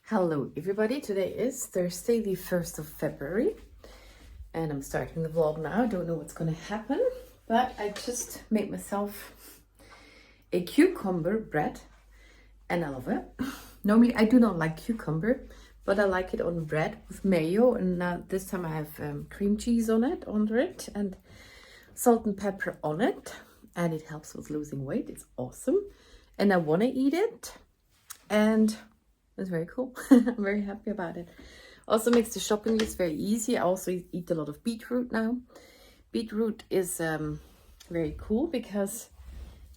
Hello everybody, today is Thursday the 1st of February and I'm starting the vlog now. I don't know what's gonna happen, but I just made myself a cucumber bread and I love it. Normally I do not like cucumber, but I like it on bread with mayo, and now this time I have cream cheese on it, under it, and salt and pepper on it, and it helps with losing weight. It's awesome and I want to eat it, and it's very cool. I'm very happy about it. Also makes the shopping list very easy. I also eat a lot of beetroot now. Beetroot is very cool because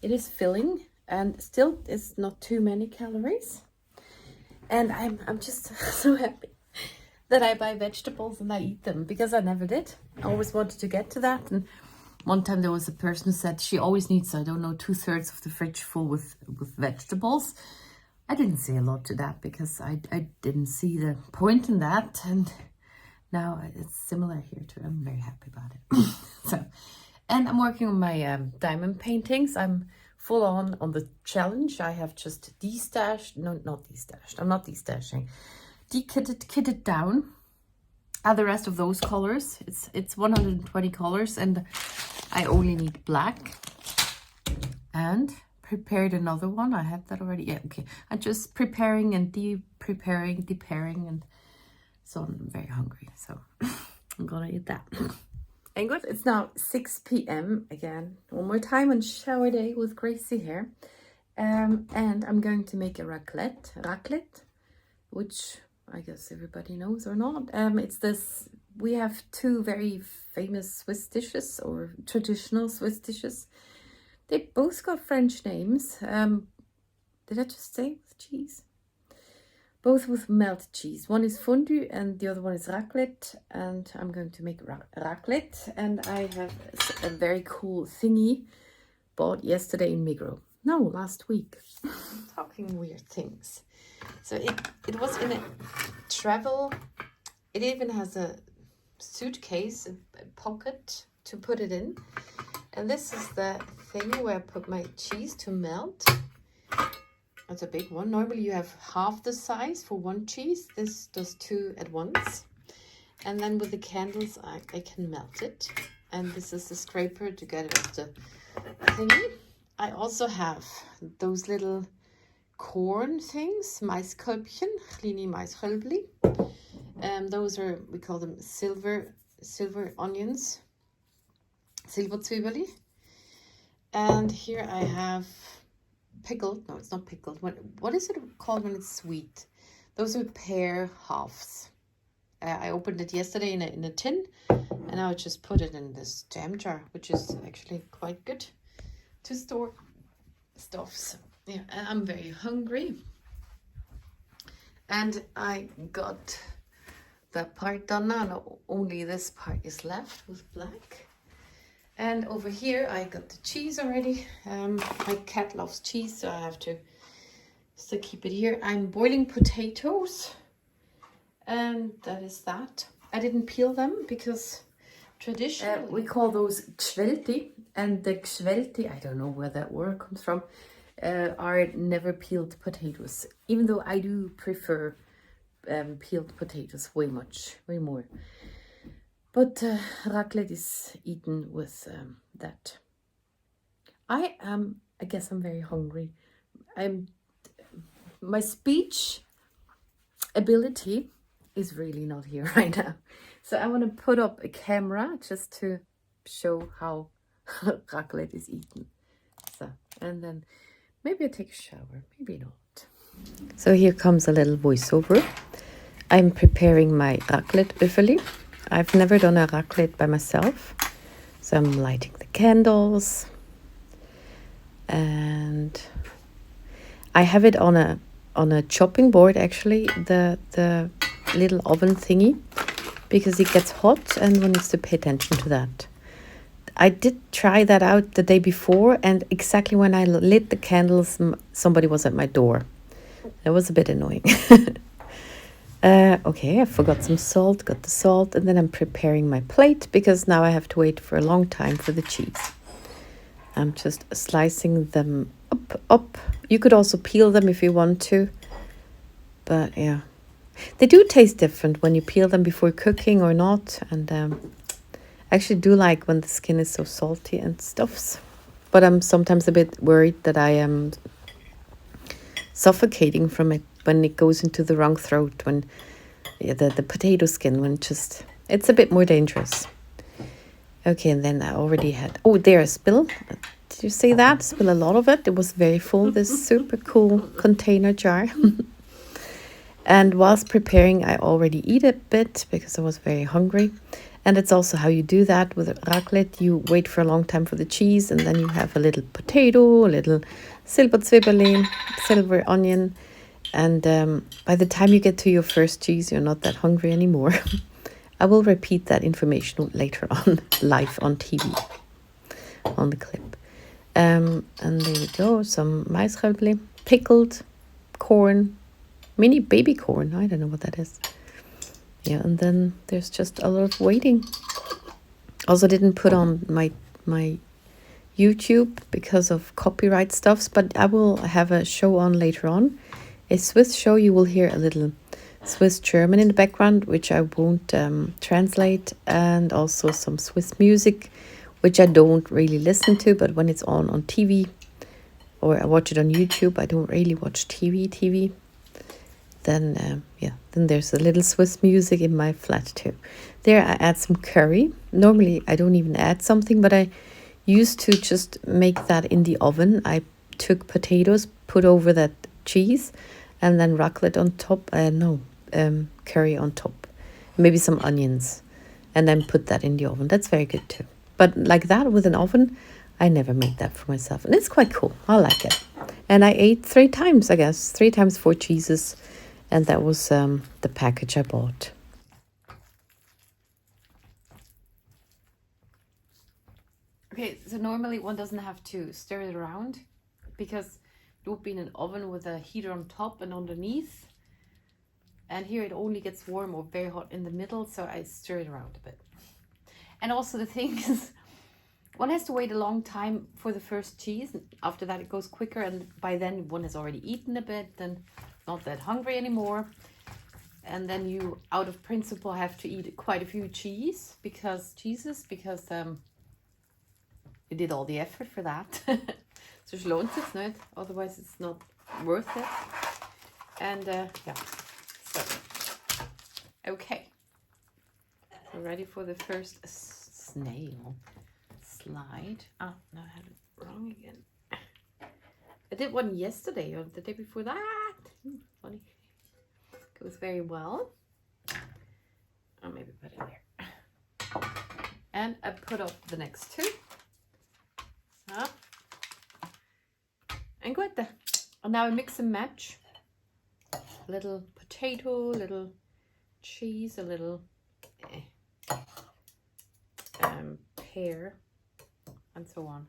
it is filling and still it's not too many calories. And I'm just so happy that I buy vegetables and I eat them, because I never did. I always wanted to get to that. And one time there was a person who said she always needs, I don't know, 2/3 of the fridge full with vegetables. I didn't say a lot to that because I didn't see the point in that, and now it's similar here too. I'm very happy about it. So, and I'm working on my diamond paintings. I'm full on the challenge. I have just destashed, no, not destashed. I'm not destashing. Kitted down the rest of those colors. It's 120 colors, and I only need black. And prepared another one. I have that already. Yeah, okay. I'm just preparing and deparing, and so I'm very hungry. So I'm gonna eat that. And good. It's now 6 p.m. again. One more time on shower day with Gracie here. And I'm going to make a raclette, which I guess everybody knows or not. It's this. We have two very famous Swiss dishes, or traditional Swiss dishes. They both got French names. Did I just say with cheese? Both with melted cheese. One is fondue and the other one is raclette. And I'm going to make raclette. And I have a very cool thingy bought yesterday in Migros. No, last week. Talking weird things. So it was in a travel. It even has a suitcase, a pocket to put it in. And this is the thing where I put my cheese to melt. That's a big one. Normally you have half the size for one cheese. This does two at once. And then with the candles, I can melt it. And this is the scraper to get it off the thingy. I also have those little corn things, Maiskolbchen, kleine Maiskolbli. Those are, we call them silver onions. Silberzwiebeli. And here I have pickled, no, it's not pickled. What is it called when it's sweet? Those are pear halves. I opened it yesterday in a tin, and I just put it in this jam jar, which is actually quite good to store stuffs. Yeah, and I'm very hungry. And I got that part done now. No, only this part is left with black. And over here, I got the cheese already. My cat loves cheese, so I have to still keep it here. I'm boiling potatoes, and that is that. I didn't peel them because traditionally we call those gschwelti, and the gschwelti, I don't know where that word comes from, are never peeled potatoes. Even though I do prefer peeled potatoes way more. But raclette is eaten with that. I guess I'm very hungry. My speech ability is really not here right now. So I want to put up a camera just to show how raclette is eaten. So, and then maybe I take a shower, maybe not. So here comes a little voiceover. I'm preparing my raclette öffeli. I've never done a raclette by myself, so I'm lighting the candles, and I have it on a chopping board, actually, the little oven thingy, because it gets hot and one needs to pay attention to that. I did try that out the day before, and exactly when I lit the candles, somebody was at my door. It was a bit annoying. Okay, I forgot some salt, got the salt, and then I'm preparing my plate because now I have to wait for a long time for the cheese. I'm just slicing them up. You could also peel them if you want to, but yeah, They do taste different when you peel them before cooking or not. And I actually do like when the skin is so salty and stuffs. But I'm sometimes a bit worried that I am suffocating from it when it goes into the wrong throat. When the potato skin, when it's a bit more dangerous. Okay, and then I already had, oh, there, a spill. Did you see that? Spill a lot of it. It was very full, this super cool container jar. And whilst preparing, I already eat a bit because I was very hungry. And it's also how you do that with raclette. You wait for a long time for the cheese, and then you have a little potato, a little silberzwiebeln, silver onion. And by the time you get to your first cheese, you're not that hungry anymore. I will repeat that information later on, live on TV, on the clip. And there we go, some maiskolben, pickled corn, mini baby corn, I don't know what that is. Yeah, and then there's just a lot of waiting. Also didn't put on my YouTube because of copyright stuffs, but I will have a show on later on. A Swiss show, you will hear a little Swiss German in the background, which I won't translate, and also some Swiss music, which I don't really listen to, but when it's on TV or I watch it on YouTube, I don't really watch TV. Then then there's a little Swiss music in my flat too. There I add some curry. Normally I don't even add something, but I used to just make that in the oven. I took potatoes, put over that cheese, and then raclette on top. Curry on top, maybe some onions, and then put that in the oven. That's very good too. But like that with an oven, I never made that for myself, and it's quite cool. I like it. And I ate 3 times, I guess, 3 times 4 cheeses, and that was the package I bought. Okay, so normally one doesn't have to stir it around because it would be in an oven with a heater on top and underneath. And here it only gets warm or very hot in the middle, so I stir it around a bit. And also the thing is, one has to wait a long time for the first cheese. After that it goes quicker, and by then one has already eaten a bit and not that hungry anymore. And then you, out of principle, have to eat quite a few cheeses because you did all the effort for that. So it lohnt sich nicht, otherwise it's not worth it. And so, okay. So ready for the first snail slide. Oh, no, I had it wrong again. I did one yesterday or the day before that. Funny. Goes very well. Oh, maybe put it there. And I put up the next 2. So. And good. And now I mix and match. A little potato, a little cheese, a little pear, and so on.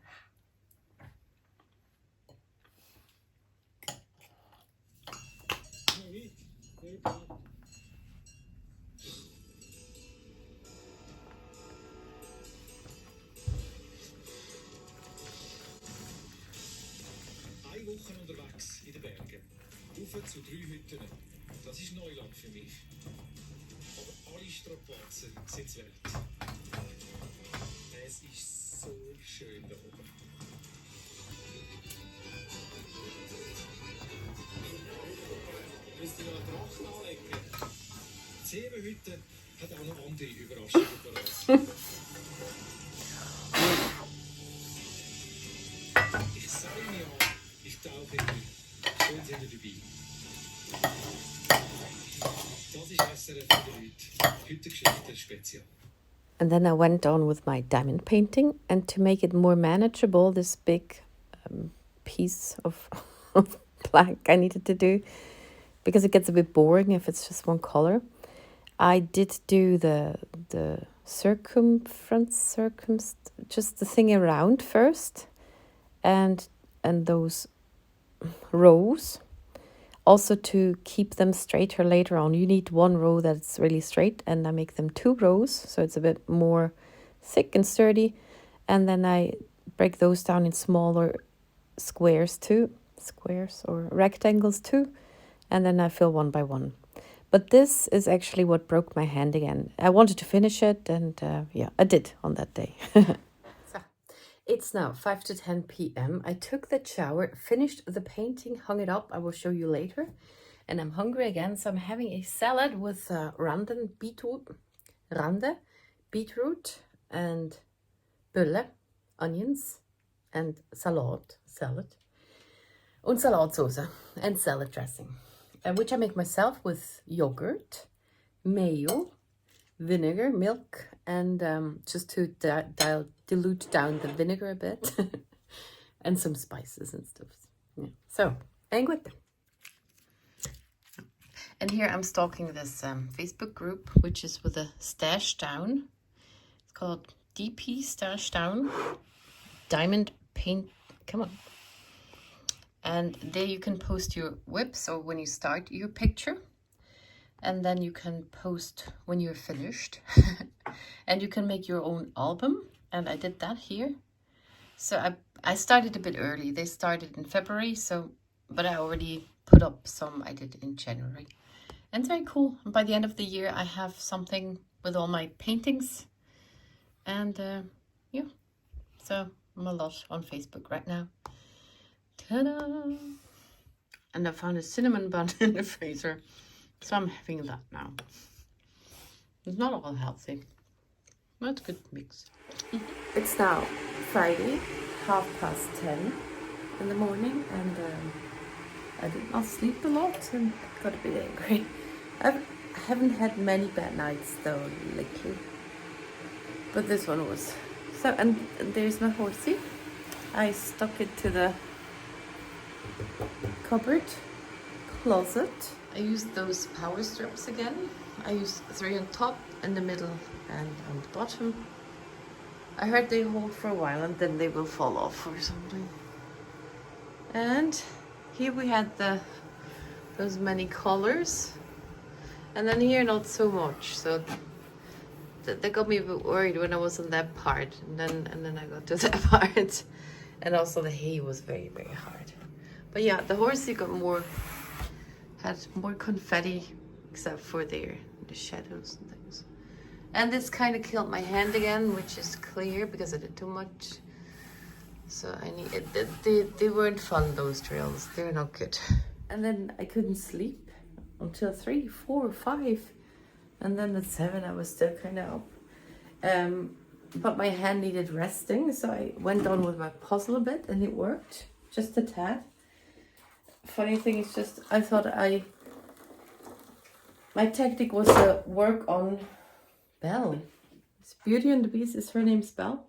Eine Woche unterwegs in den Bergen. Rauf zu 3 Hütten. Das ist Neuland für mich. Aber alle Strapazen sind es wert. Es ist so schön da oben. Müsst ihr noch einen Drachen anlegen? Die Seerenhütte hat auch noch andere Überraschungen parat. Ich sage mir an, ich tauche in. Schön sind ihr dabei. Das ist SRF für die Leute. Hüttengeschichte Spezial. And then I went on with my diamond painting, and to make it more manageable, this big piece of black I needed to do, because it gets a bit boring if it's just one color. I did do the circumference, just the thing around first, and those rows. Also, to keep them straighter later on, you need 1 row that's really straight, and I make them 2 rows, so it's a bit more thick and sturdy. And then I break those down in smaller squares or rectangles too, and then I fill one by one. But this is actually what broke my hand again. I wanted to finish it, and yeah, I did on that day. So, it's now 5 to 10 p.m. I took the shower, finished the painting, hung it up. I will show you later. And I'm hungry again, so I'm having a salad with rande, beetroot, and bulle, onions, and salad, and salatsauce, and salad dressing, which I make myself with yogurt, mayo, vinegar, milk, and just to dilute down the vinegar a bit, and some spices and stuff. Yeah. So, en goed. And here I'm stalking this Facebook group, which is with a stash down. It's called DP Stash Down Diamond Paint. Come on. And there you can post your whips or when you start your picture. And then you can post when you're finished. And you can make your own album. And I did that here. So I started a bit early. They started in February, but I already put up some I did in January. And it's very cool. And by the end of the year, I have something with all my paintings. And yeah, so I'm a lot on Facebook right now. Ta-da! And I found a cinnamon bun in the freezer. So I'm having that now. It's not all healthy. But it's a good mix. It's now Friday, 10:30 in the morning. And I did not sleep a lot and got a bit angry. I haven't had many bad nights though lately, but this one was. So, and there's my horsey. I stuck it to the cupboard, closet. I used those power strips again. I used 3 on top, in the middle, and on the bottom. I heard they hold for a while and then they will fall off or something. And here we had those many colors, and then here not so much. So that got me a bit worried when I was on that part, and then I got to that part, and also the hay was very, very hard. But yeah, the horsey had more confetti, except for the shadows and things. And this kind of killed my hand again, which is clear because I did too much. So they weren't fun, those drills. They're not good. And then I couldn't sleep until 3, 4, 5. And then at 7 I was still kind of up. But my hand needed resting, so I went on with my puzzle a bit and it worked. Just a tad. Funny thing is just, I thought my tactic was to work on Belle. It's Beauty and the Beast, is her name's Belle.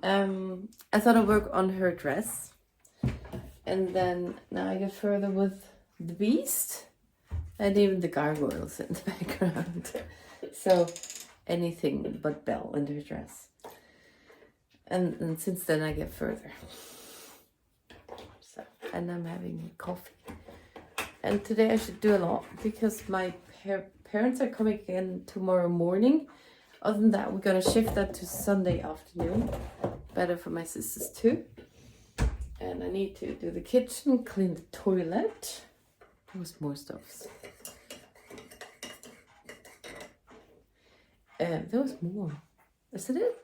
I thought I'd work on her dress. And then now I get further with the Beast. And even the gargoyles in the background. So anything but Belle and her dress. And since then I get further. So, and I'm having coffee. And today I should do a lot because my parents are coming again tomorrow morning. Other than that, we're going to shift that to Sunday afternoon. Better for my sisters too. And I need to do the kitchen, clean the toilet. There was more stuff. There was more. Is it?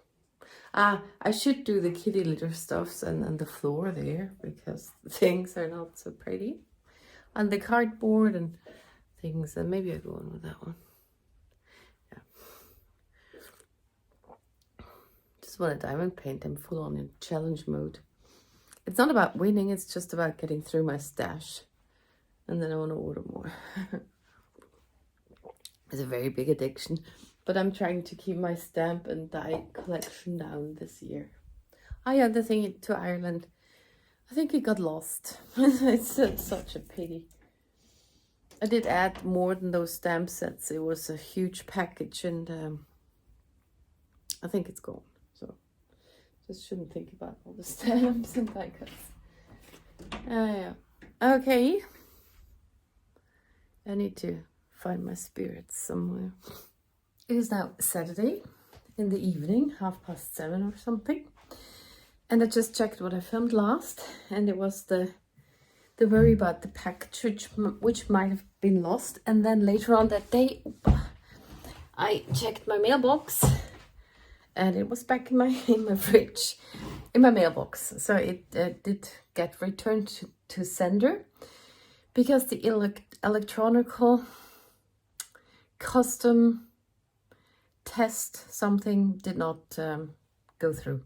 I should do the kitty litter stuffs and the floor there because things are not so pretty. And the cardboard and things, and maybe I go on with that one. Yeah. Just want to diamond paint. I'm full on in challenge mode. It's not about winning, it's just about getting through my stash. And then I want to order more. It's a very big addiction. But I'm trying to keep my stamp and die collection down this year. Yeah, the thing to Ireland. I think it got lost. It's such a pity. I did add more than those stamp sets. It was a huge package and I think it's gone. So just shouldn't think about all the stamps and die cuts. Yeah. Okay. I need to find my spirits somewhere. It is now Saturday in the evening, 7:30 or something. And I just checked what I filmed last. And it was the the worry about the package, which might have been lost. And then later on that day, I checked my mailbox, and it was back in my fridge, in my mailbox. So it did get returned to sender, because the electronical custom test something did not go through.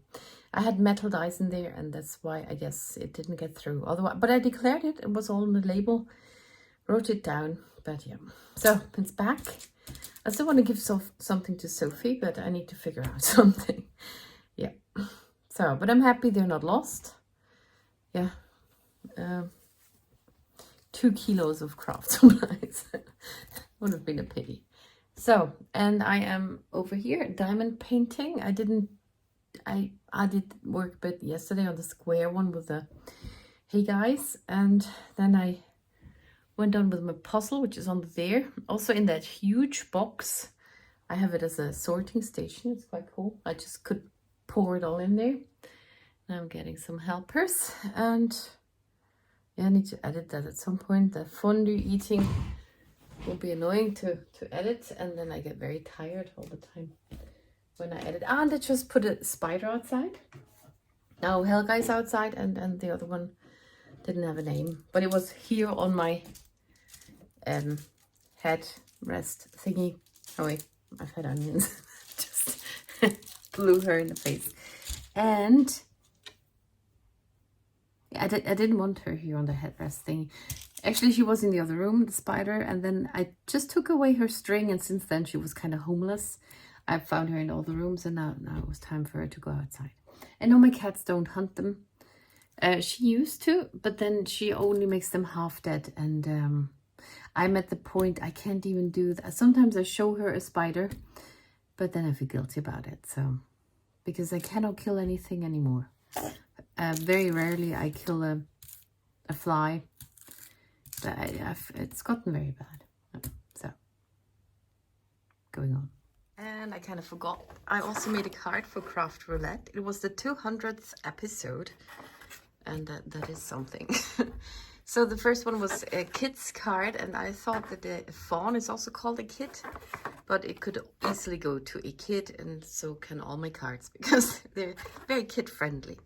I had metal dies in there, and that's why I guess it didn't get through. Otherwise, but I declared it. It was all on the label. Wrote it down. But yeah, so it's back. I still want to give something to Sophie, but I need to figure out something. Yeah. So, but I'm happy they're not lost. Yeah. 2 kilos of craft supplies. Would have been a pity. So, and I am over here diamond painting. I did work a bit yesterday on the square one with the hey guys, and then I went on with my puzzle, which is on there, also in that huge box. I have it as a sorting station. It's quite cool. I just could pour it all in there. Now I'm getting some helpers, and yeah, I need to edit that at some point. The fondue eating will be annoying to edit, and then I get very tired all the time when I edit. And I just put a spider outside. Now Helga is outside, and the other one didn't have a name, but it was here on my head rest thingy. Oh wait, I've had onions. Just blew her in the face. And I didn't want her here on the headrest thing. Actually, she was in the other room, the spider, and then I just took away her string, and since then she was kind of homeless. I found her in all the rooms, and now it was time for her to go outside. And no, my cats don't hunt them. She used to, but then she only makes them half dead, and I'm at the point I can't even do that. Sometimes I show her a spider, but then I feel guilty about it. So, because I cannot kill anything anymore. Very rarely I kill a fly, but it's gotten very bad. So, going on. And I kind of forgot, I also made a card for Craft Roulette. It was the 200th episode, and that is something. So the first one was a kid's card, and I thought that the fawn is also called a kid, but it could easily go to a kid, and so can all my cards, because they're very kid friendly.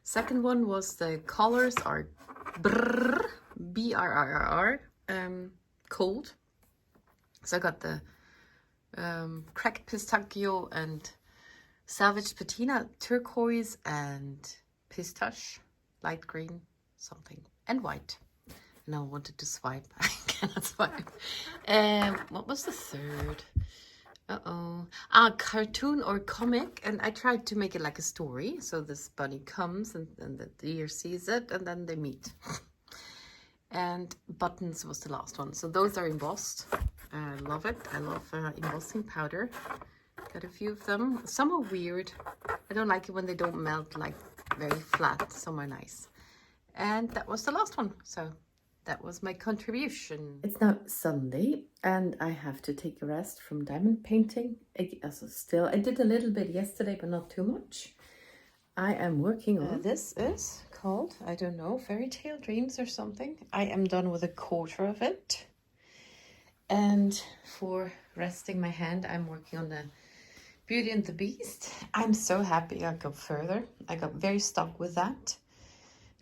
Second one was the colors are brrr, B-R-R-R, cold. So I got the cracked pistachio and salvaged patina, turquoise and pistache, light green, something, and white. And I wanted to swipe. I cannot swipe. What was the third? Cartoon or comic, and I tried to make it like a story. So this bunny comes, and the deer sees it, and then they meet. And buttons was the last one. So those are embossed. I love it. I love embossing powder. Got a few of them. Some are weird. I don't like it when they don't melt, like very flat. Some are nice. And that was the last one. So that was my contribution. It's now Sunday, and I have to take a rest from diamond painting. I did a little bit yesterday, but not too much. I am working on... this is called, I don't know, Fairy Tale Dreams or something. I am done with a quarter of it. And for resting my hand, I'm working on the Beauty and the Beast. I'm so happy I got further. I got very stuck with that.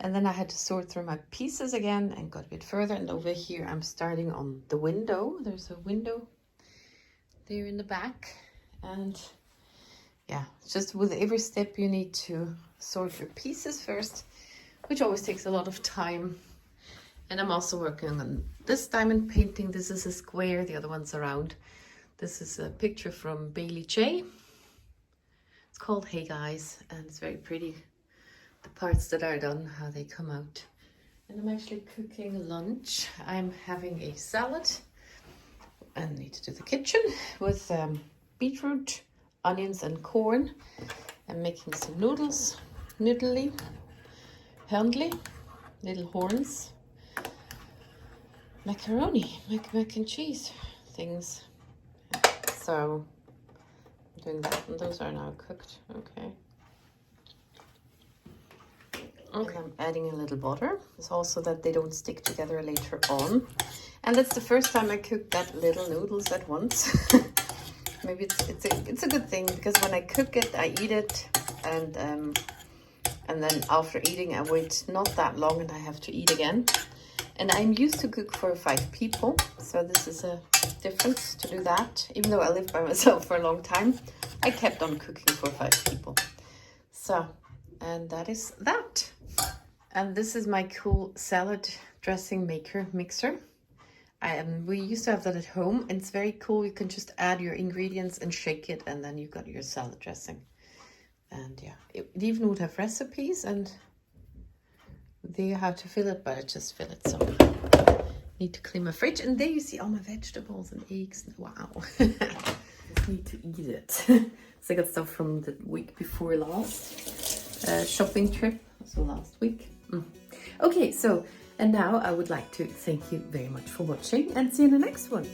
And then I had to sort through my pieces again and got a bit further. And over here, I'm starting on the window. There's a window there in the back. And yeah, just with every step, you need to sort your pieces first, which always takes a lot of time. And I'm also working on this diamond painting. This is a square, the other one's a round. This is a picture from Bailey J. It's called Hey Guys, and it's very pretty. The parts that are done, how they come out. And I'm actually cooking lunch. I'm having a salad. I need to do the kitchen with beetroot, onions and corn. I'm making some noodles, noodly, handly, little horns. Macaroni, mac and cheese things. So I'm doing that, and those are now cooked. Okay. Okay, I'm adding a little butter. It's also that they don't stick together later on. And that's the first time I cooked that little noodles at once. Maybe it's a good thing, because when I cook it, I eat it, and then after eating, I wait not that long, and I have to eat again. And I'm used to cook for 5 people, so this is a difference to do that. Even though I lived by myself for a long time, I kept on cooking for 5 people. So, and that is that. And this is my cool salad dressing mixer. We used to have that at home, and it's very cool. You can just add your ingredients and shake it, and then you got your salad dressing. And yeah, it even would have recipes, and there you have to fill it, but I just fill it. So need to clean my fridge, and there you see all my vegetables and eggs. Wow. Just need to eat it. So I got stuff from the week before last shopping trip, so last week. Okay, so and now I would like to thank you very much for watching, and see you in the next one.